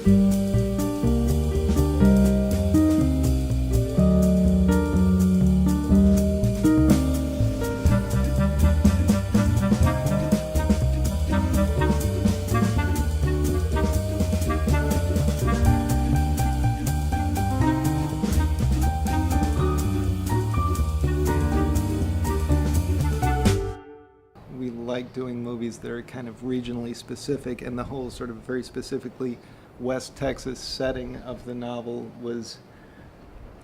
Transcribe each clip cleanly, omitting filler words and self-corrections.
We like doing movies that are kind of regionally specific, and the whole sort of very specifically West Texas setting of the novel was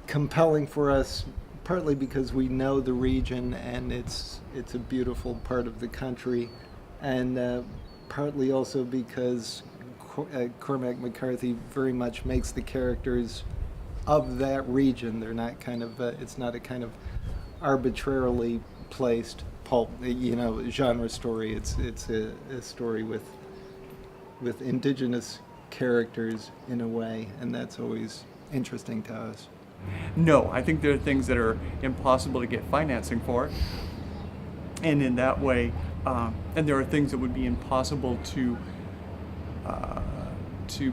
compelling for us, partly because we know the region and it's a beautiful part of the country, and partly also because Cormac McCarthy very much makes the characters of that region. They're not kind of it's not a kind of arbitrarily placed pulp, genre story. It's a story with indigenous characters in a way, and that's always interesting to us. No, I think there are things that are impossible to get financing for, and in that way, and there are things that would be impossible to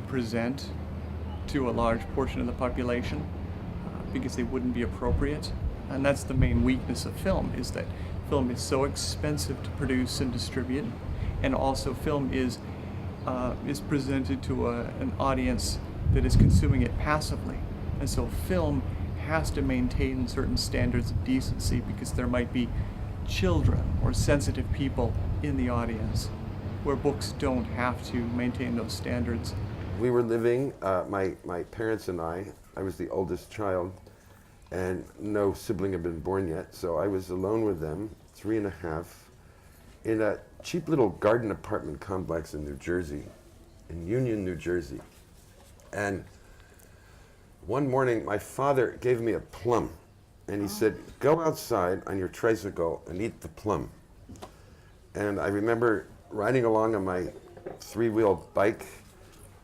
present to a large portion of the population because they wouldn't be appropriate. And that's the main weakness of film, is that film is so expensive to produce and distribute, and also film is presented to an audience that is consuming it passively. And so film has to maintain certain standards of decency because there might be children or sensitive people in the audience, where books don't have to maintain those standards. We were living, my parents and I was the oldest child, and no sibling had been born yet, so I was alone with them, 3.5, in a cheap little garden apartment complex in New Jersey, in Union, New Jersey. And one morning, my father gave me a plum, and he said, "Go outside on your tricycle and eat the plum." And I remember riding along on my 3-wheel bike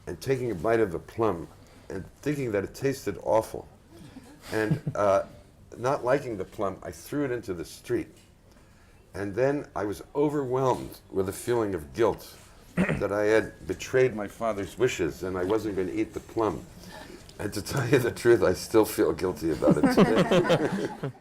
and taking a bite of the plum and thinking that it tasted awful. And not liking the plum, I threw it into the street. And then I was overwhelmed with a feeling of guilt that I had betrayed my father's wishes and I wasn't going to eat the plum. And to tell you the truth, I still feel guilty about it today.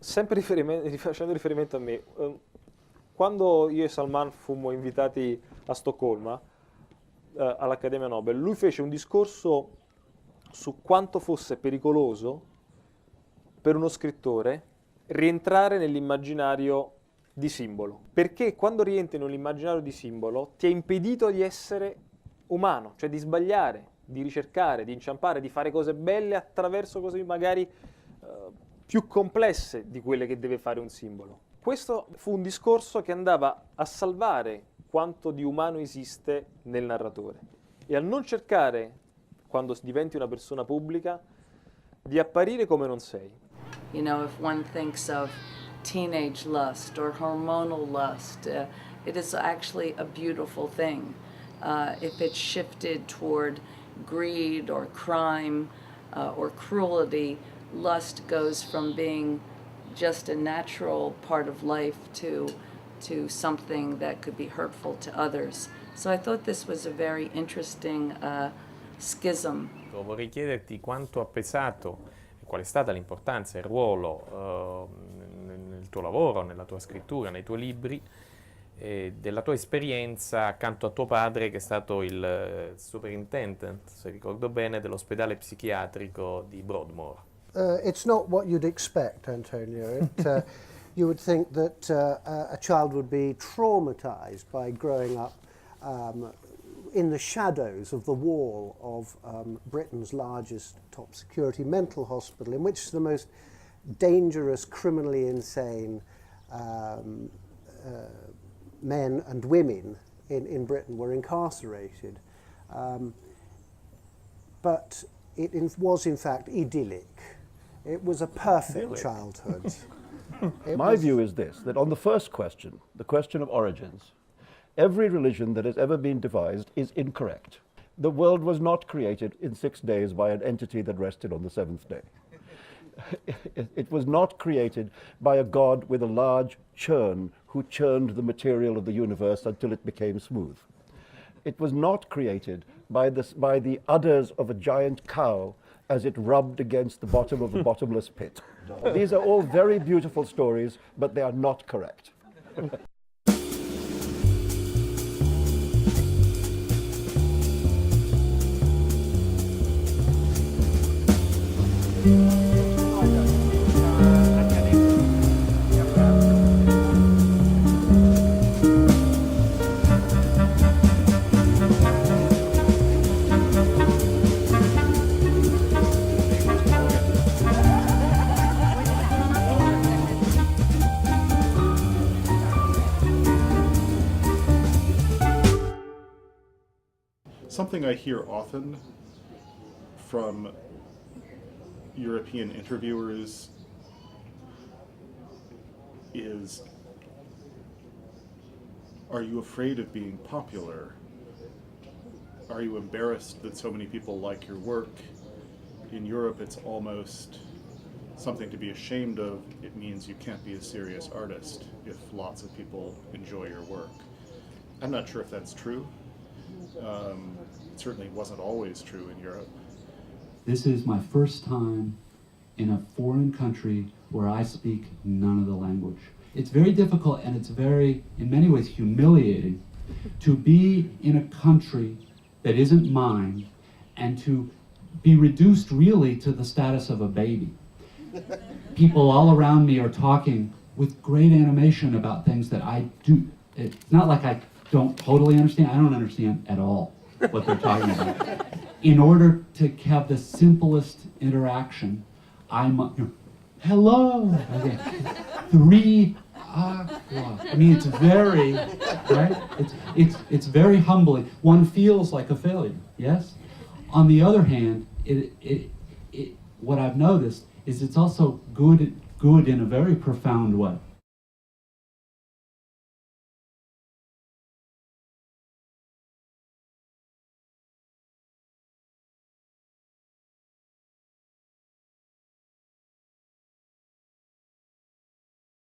Sempre facendo riferimento a me, quando io e Salman fummo invitati a Stoccolma, all'Accademia Nobel, lui fece un discorso su quanto fosse pericoloso per uno scrittore rientrare nell'immaginario di simbolo. Perché quando rientri nell'immaginario di simbolo ti è impedito di essere umano, cioè di sbagliare, di ricercare, di inciampare, di fare cose belle attraverso cose magari più complesse di quelle che deve fare un simbolo. Questo fu un discorso che andava a salvare quanto di umano esiste nel narratore e a non cercare, quando diventi una persona pubblica, di apparire come non sei. You know, if one thinks of teenage lust or hormonal lust, it is actually a beautiful thing. If it's shifted toward greed or crime or cruelty, lust goes from being just a natural part of life to something that could be hurtful to others. So I thought this was a very interesting schism. Vorrei chiederti quanto ha pesato, qual è stata l'importanza e il ruolo nel tuo lavoro, nella tua scrittura, nei tuoi libri, della tua esperienza accanto a tuo padre, che è stato il superintendent, se ricordo bene, dell'ospedale psichiatrico di Broadmoor. It's not what you'd expect, Antonio. You would think that a child would be traumatized by growing up in the shadows of the wall of Britain's largest top security mental hospital, in which the most dangerous, criminally insane men and women in Britain were incarcerated. But it was in fact idyllic. It was a perfect childhood. My view is this, that on the first question, the question of origins, every religion that has ever been devised is incorrect. The world was not created in 6 days by an entity that rested on the seventh day. It was not created by a god with a large churn who churned the material of the universe until it became smooth. It was not created by the udders of a giant cow as it rubbed against the bottom of a bottomless pit. These are all very beautiful stories, but they are not correct. Something I hear often from European interviewers is, are you afraid of being popular? Are you embarrassed that so many people like your work? In Europe, it's almost something to be ashamed of. It means you can't be a serious artist if lots of people enjoy your work. I'm not sure if that's true. It certainly wasn't always true in Europe. This is my first time in a foreign country where I speak none of the language. It's very difficult, and it's very, in many ways, humiliating to be in a country that isn't mine and to be reduced really to the status of a baby. People all around me are talking with great animation about things that I do. It's not like I don't totally understand. I don't understand at all what they're talking about. In order to have the simplest interaction, hello, okay. Three aqua. I mean, it's very, right? It's very humbling. One feels like a failure, yes? On the other hand, what I've noticed is it's also good in a very profound way.